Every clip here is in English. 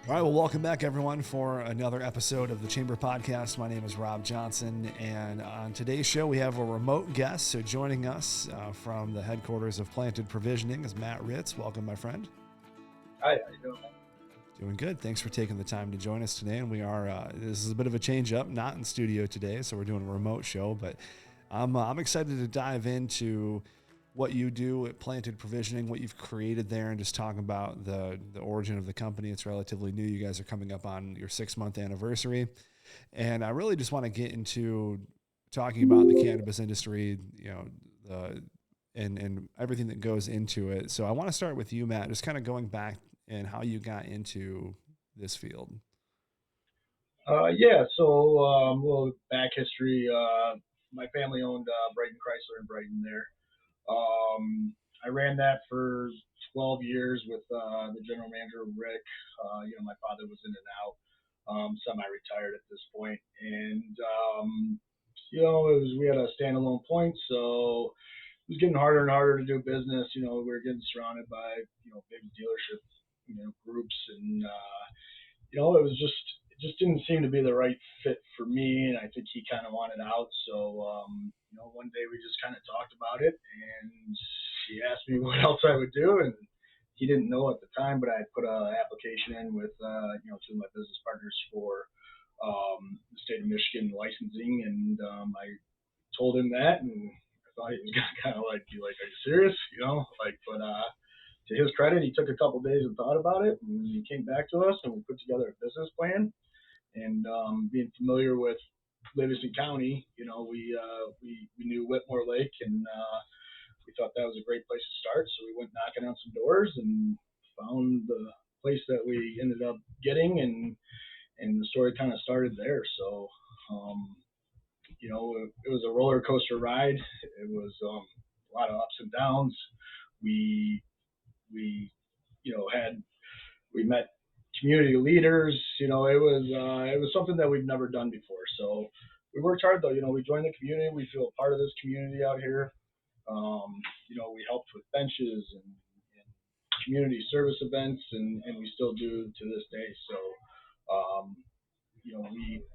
All right, well, welcome back, everyone, for another episode of the Chamber Podcast. My name is Rob Johnson, and on today's show, we have a remote guest. So joining us from the headquarters of Planted Provisioning is Matt Ritz. Welcome, my friend. Hi, how you doing? Doing good. Thanks for taking the time to join us today. And we are, this is a bit of a change up, not in studio today, so we're doing a remote show, but I'm excited to dive into what you do at Planted Provisioning, what you've created there, and just talk about the origin of the company. It's relatively new. You guys are coming up on your 6-month anniversary. And I really just want to get into talking about the cannabis industry, and everything that goes into it. So I want to start with you, Matt, just kind of going back and how you got into this field. Little back history. My family owned Brighton Chrysler in Brighton there. I ran that for 12 years with the general manager, Rick. My father was in and out, semi-retired at this point. And, we had a standalone point, so it was getting harder and harder to do business. We were getting surrounded by, big dealership, groups. And, it just didn't seem to be the right fit for me. And I think he kind of wanted out. So, one day we just kind of talked about it, and he asked me what else I would do. And he didn't know at the time, but I had put an application in with, two of my business partners for the state of Michigan licensing. And I told him that, and I thought he was going to kind of be like, are you serious? To his credit, he took a couple of days and thought about it, and he came back to us, and we put together a business plan. And being familiar with Livingston County, we knew Whitmore Lake, and we thought that was a great place to start. So we went knocking on some doors and found the place that we ended up getting, and the story kind of started there. So, it was a roller coaster ride. It was a lot of ups and downs. We we met community leaders. It was something that we've never done before. So we worked hard though. We joined the community. We feel a part of this community out here. We helped with benches and community service events, and we still do to this day. So,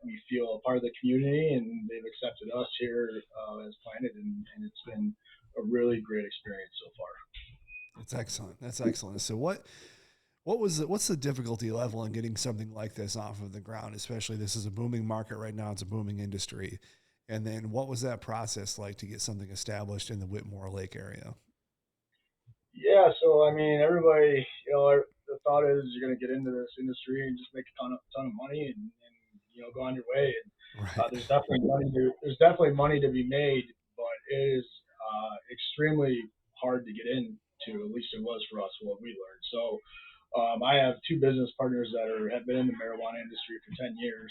we feel a part of the community, and they've accepted us here as Planet, and it's been a really great experience so far. That's excellent. That's excellent. So what's the difficulty level in getting something like this off of the ground? Especially, this is a booming market right now. It's a booming industry. And then what was that process like to get something established in the Whitmore Lake area? Yeah, so I mean, everybody, the thought is you're going to get into this industry and just make a ton of money, and go on your way. And Right. there's definitely money to be made, but it is extremely hard to get into. At least it was for us, what we learned. So I have two business partners that have been in the marijuana industry for 10 years.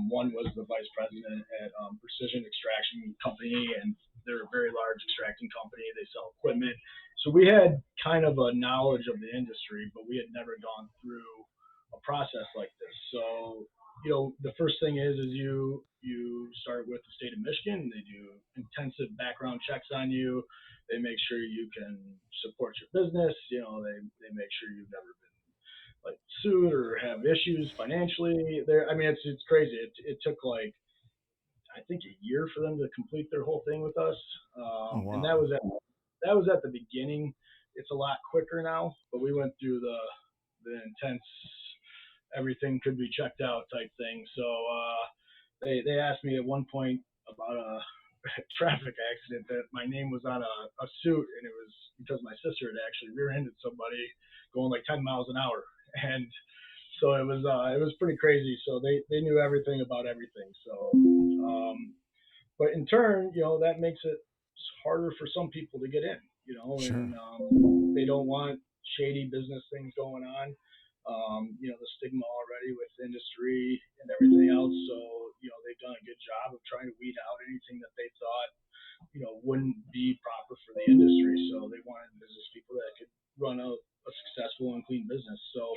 One was the vice president at Precision Extraction Company, and they're a very large extracting company. They sell equipment. So we had kind of a knowledge of the industry, but we had never gone through a process like this. So, the first thing is you start with the state of Michigan. They do intensive background checks on you. They make sure you can support your business. They make sure you've never been sued or have issues financially. I mean, it's crazy. It took I think a year for them to complete their whole thing with us, Oh, and wow. that was at the beginning. It's a lot quicker now, but we went through the intense everything could be checked out type thing. So they asked me at one point about a traffic accident that my name was on a suit, and it was because my sister had actually rear-ended somebody going like 10 miles an hour, and so it was pretty crazy. So they knew everything about everything. So, but in turn, that makes it harder for some people to get in. And Sure. they don't want shady business things going on. The stigma already with industry and everything else. So, they've done a good job of trying to weed out anything that they thought, wouldn't be proper for the industry. So they wanted business people that could run a successful and clean business. So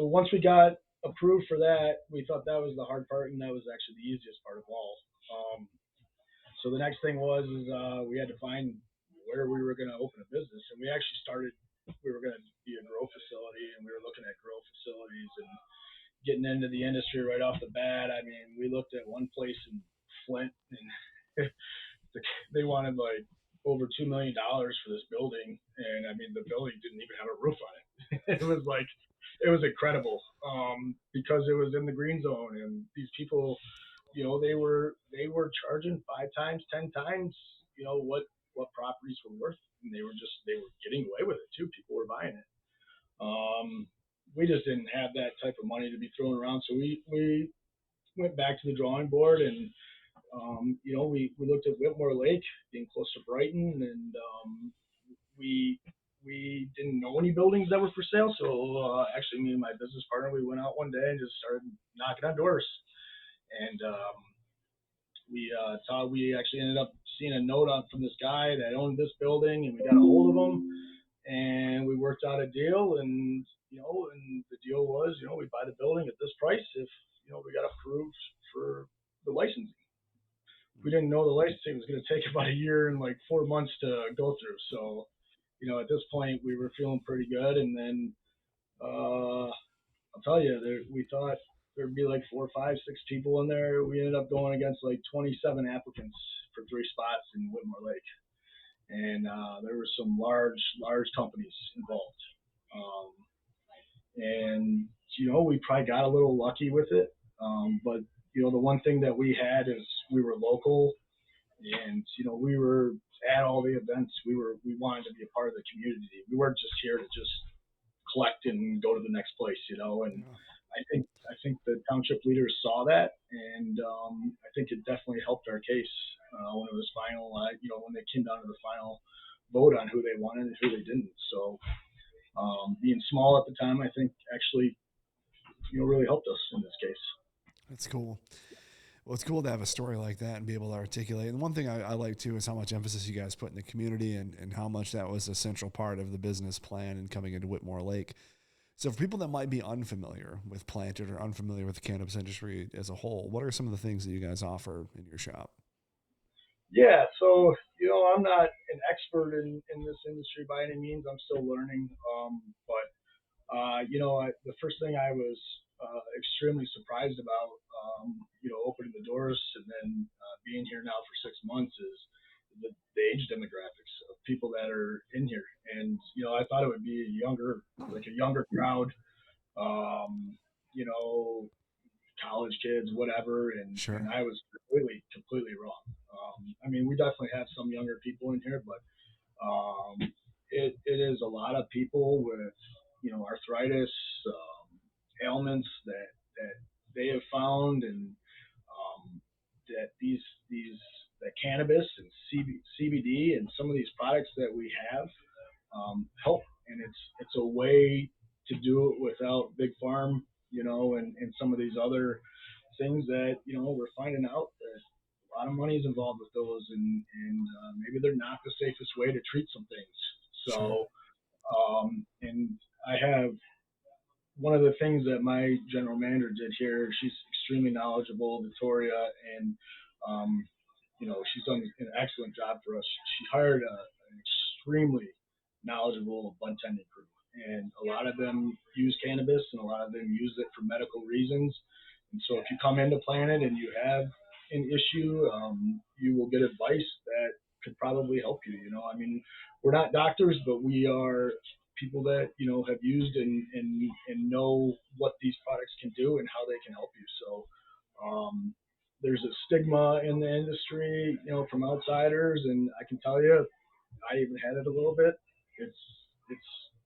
once we got approved for that, we thought that was the hard part, and that was actually the easiest part of all. Um, so the next thing we had to find where we were going to open a business, and we actually started. We were going to be a grow facility, and we were looking at grow getting into the industry right off the bat. I mean, we looked at one place in Flint, and they wanted like over $2 million for this building, and I mean, the building didn't even have a roof on it. It was like it was incredible because it was in the green zone, and these people, they were charging 5 times, 10 times, what properties were worth, and they were getting away with it too. People were buying it. We just didn't have that type of money to be thrown around, so we went back to the drawing board, and we looked at Whitmore Lake, being close to Brighton, and we we didn't know any buildings that were for sale. So actually, me and my business partner, we went out one day and just started knocking on doors. And we actually ended up seeing a note on from this guy that owned this building, and we got a hold of him, and we worked out a deal. And and the deal was, we buy the building at this price if we got approved for the licensing. We didn't know the licensing was going to take about a year and like 4 months to go through. So, at this point we were feeling pretty good. And then I'll tell you, we thought there'd be like 4, 5, 6 people in there. We ended up going against like 27 applicants for 3 spots in Whitmore Lake, and there were some large companies involved. And we probably got a little lucky with it. But the one thing that we had is we were local, and we were at all the events. We wanted to be a part of the community. We weren't just here to just collect and go to the next place, And I think the township leaders saw that, and I think it definitely helped our case when it was final. When they came down to the final vote on who they wanted and who they didn't. So being small at the time, I think actually really helped us in this case. That's cool. Well, it's cool to have a story like that and be able to articulate. And one thing I like too is how much emphasis you guys put in the community, and how much that was a central part of the business plan and coming into Whitmore Lake. So for people that might be unfamiliar with Planted or unfamiliar with the cannabis industry as a whole, what are some of the things that you guys offer in your shop? Yeah, so I'm not an expert in this industry by any means. I'm still learning. But the first thing I was extremely surprised about, opening the doors and then being here now for 6 months is the age demographics of people that are in here. And I thought it would be a younger crowd, um, you know, college kids, whatever, and Sure. I was completely wrong. I mean, we definitely have some younger people in here, but it is a lot of people with arthritis, ailments that they have found, and that these that cannabis and CBD and some of these products that we have help, and it's a way to do it without big farm, and some of these other things that we're finding out that a lot of money is involved with those, and maybe they're not the safest way to treat some things. Sure. So, and I have one of the things that my general manager did here. She's extremely knowledgeable, Victoria, and um, she's done an excellent job for us. She hired an extremely knowledgeable bud tending crew, and a lot of them use cannabis, and a lot of them use it for medical reasons. And so, if you come into Planet and you have an issue, you will get advice that could probably help you. I mean, we're not doctors, but we are people that have used and know what these products can do and how they can help you. So there's a stigma in the industry, from outsiders, and I can tell you, I even had it a little bit. It's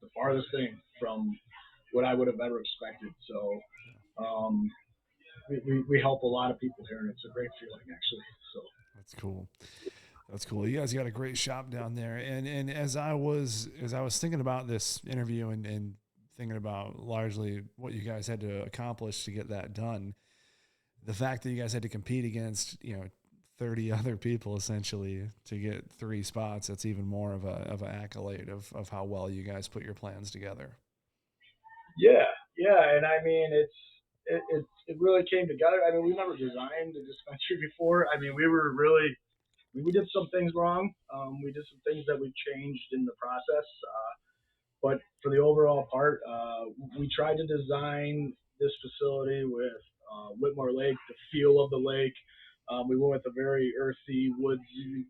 the farthest thing from what I would have ever expected. So we help a lot of people here, and it's a great feeling actually. So That's cool. That's cool. You guys got a great shop down there. And as I was thinking about this interview, and thinking about largely what you guys had to accomplish to get that done, the fact that you guys had to compete against, 30 other people essentially to get 3 spots, that's even more of an accolade of how well you guys put your plans together. yeah, and I mean it really came together. I mean, we never designed a dispensary before. I mean, we did some things wrong. We did some things that we changed in the process. but for the overall part, we tried to design this facility with Whitmore Lake, the feel of the lake. We went with a very earthy, woodsy,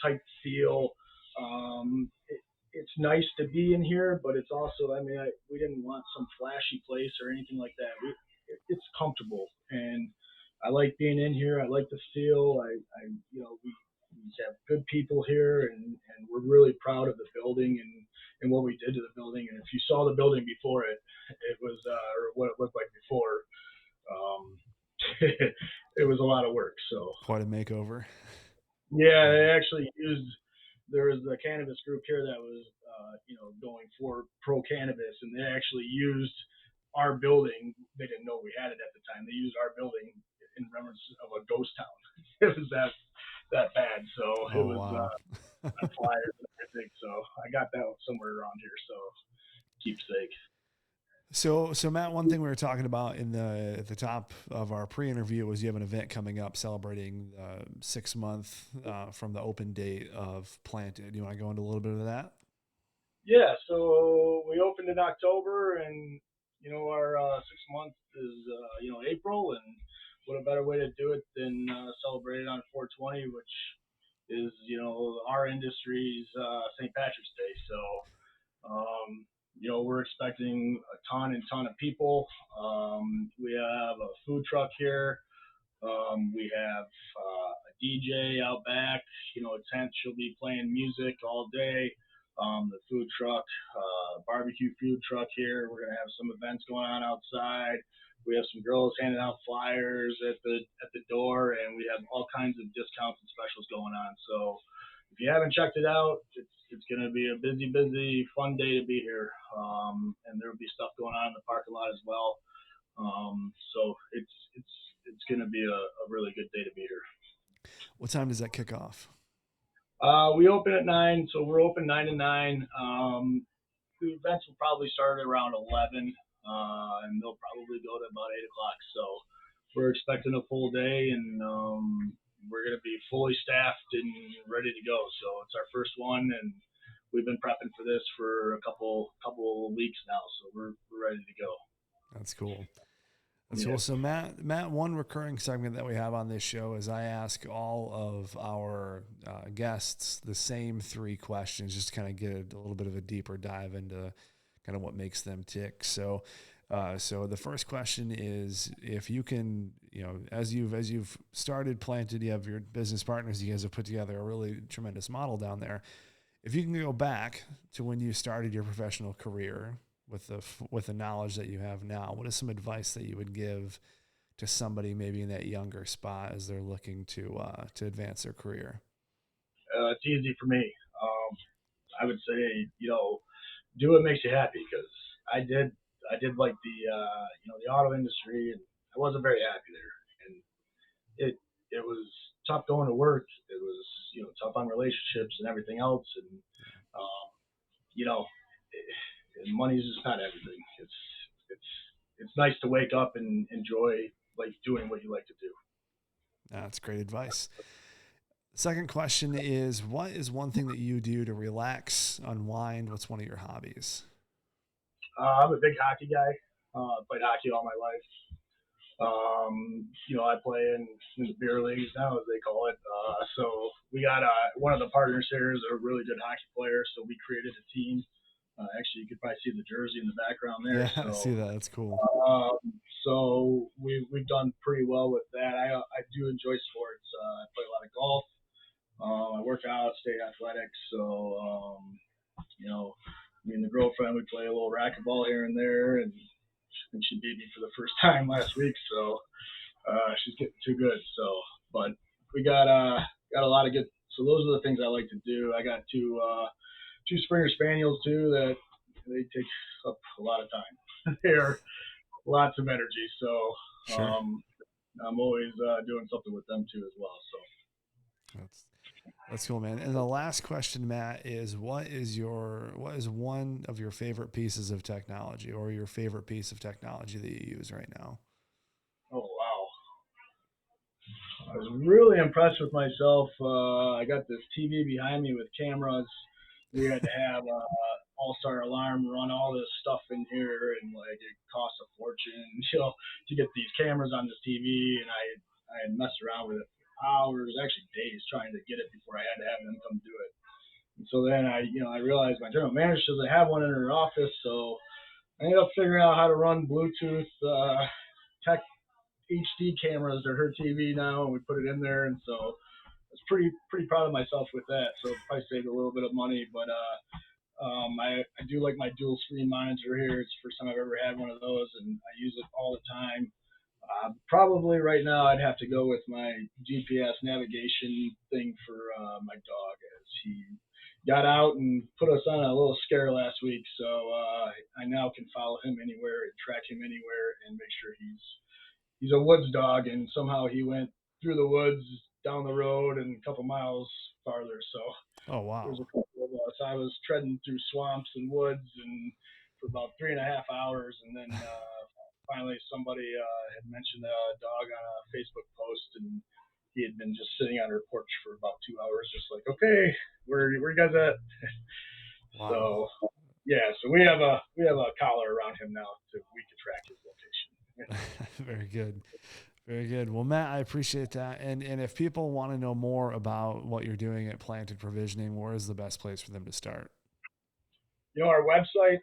type feel. It's nice to be in here, but it's also, we didn't want some flashy place or anything like that. It's comfortable, and I like being in here. I like the feel. We have good people here, and we're really proud of the building and what we did to the building. And if you saw the building before it was, or what it looked like before, um, it was a lot of work. So Quite a makeover. yeah, they actually used. There was a cannabis group here that was, going for pro cannabis, and they actually used our building. They didn't know we had it at the time. They used our building in remembrance of a ghost town. It was that bad. So it Oh, was wow. flyers and everything. So I got that somewhere around here. So keepsake. So Matt, one thing we were talking about at the top of our pre-interview was you have an event coming up celebrating 6 month from the open date of Planted. Do you want to go into a little bit of that? Yeah. So we opened in October, and our 6 month is April, and what a better way to do it than celebrate it on 420, which is our industry's St. Patrick's Day. So we're expecting a ton of people. We have a food truck here. We have a DJ out back. A tent. She'll be playing music all day. The food truck, barbecue food truck here. We're gonna have some events going on outside. We have some girls handing out flyers at the door, and we have all kinds of discounts and specials going on. So if you haven't checked it out, it's going to be a busy, fun day to be here. And there will be stuff going on in the parking lot as well. So it's going to be a really good day to be here. What time does that kick off? We open at 9, so we're open 9 to 9. The events will probably start around 11, and they'll probably go to about 8 o'clock. So we're expecting a full day, and we're going to be fully staffed and ready to go. So it's our first one, and we've been prepping for this for a couple weeks now. So we're ready to go. That's cool. That's cool. So Matt, one recurring segment that we have on this show is I ask all of our guests the same 3 questions, just to kind of get a little bit of a deeper dive into kind of what makes them tick. So the first question is, if you can, as you've started Planted, you have your business partners, you guys have put together a really tremendous model down there. If you can go back to when you started your professional career, with the knowledge that you have now, what is some advice that you would give to somebody maybe in that younger spot as they're looking to advance their career? It's easy for me. I would say, do what makes you happy, because I did like the auto industry, and I wasn't very happy there, and it was tough going to work. It was tough on relationships and everything else, and you know, money's just not everything. It's nice to wake up and enjoy like doing what you like to do. That's great advice. Second question is, what is one thing that you do to relax, unwind? What's one of your hobbies? I'm a big hockey guy. Played hockey all my life. I play in the beer leagues now, as they call it. So we got one of the partners here is a really good hockey player, so we created a team. Actually, you could probably see the jersey in the background there. Yeah, So, I see that. That's cool. so we've done pretty well with that. I do enjoy sports. I play a lot of golf. I work out, stay athletic. So me and the girlfriend, we play a little racquetball here and there, and she beat me for the first time last week. So she's getting too good. So, but we got a lot of good. So those are the things I like to do. I got two Springer Spaniels too that they take up a lot of time. They're lots of energy. So Sure. I'm always doing something with them too as well. So that's cool, man. And the last question, Matt, is what is one of your favorite pieces of technology, or your favorite piece of technology that you use right now? Oh wow. I was really impressed with myself. I got this TV behind me with cameras. We had to have all-star alarm, run all this stuff in here, and like it costs a fortune, to get these cameras on this TV. And I had messed around with it for hours, actually days, trying to get it before I had to have them come do it. And so then I realized my general manager doesn't have one in her office, so I ended up figuring out how to run Bluetooth tech HD cameras to her TV now, and we put it in there, and so I was pretty proud of myself with that. So probably saved a little bit of money, but I do like my dual screen monitor here. It's the first time I've ever had one of those, and I use it all the time. Probably right now I'd have to go with my GPS navigation thing for my dog, as he got out and put us on a little scare last week. So I now can follow him anywhere and track him anywhere and make sure he's a woods dog. And somehow he went through the woods, down the road, and a couple miles farther. So Oh, wow. there's a couple of us. I was treading through swamps and woods and for about 3.5 hours, and then finally somebody had mentioned a dog on a Facebook post, and he had been just sitting on her porch for about 2 hours, just like, okay, where you guys at? Wow. So yeah, so we have a collar around him now so we can track his location. Very good. Very good. Well, Matt, I appreciate that. And if people want to know more about what you're doing at Planted Provisioning, where is the best place for them to start? Our website,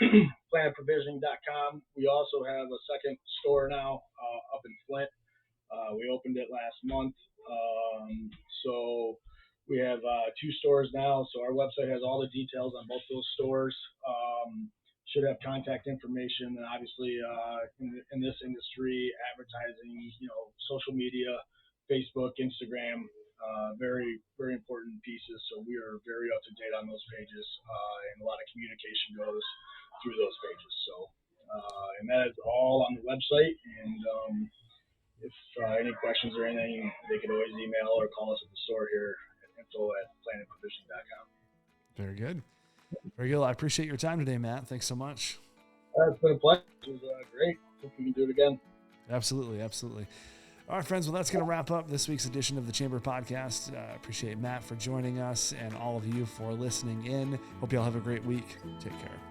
plantedprovisioning.com. We also have a second store now up in Flint. We opened it last month. So we have 2 stores now. So our website has all the details on both those stores. Should have contact information, and obviously in this industry, advertising, social media, Facebook, Instagram, very, very important pieces. So we are very up to date on those pages, and a lot of communication goes through those pages. So, and that is all on the website. And if any questions or anything, they can always email or call us at the store here at info@plantedprovisioning.com. Very good. Very good. I appreciate your time today, Matt. Thanks so much. It's been a pleasure. It was great. Hope we can do it again. Absolutely. Absolutely. All right, friends. Well, that's going to wrap up this week's edition of the Chamber Podcast. I appreciate Matt for joining us and all of you for listening in. Hope you all have a great week. Take care.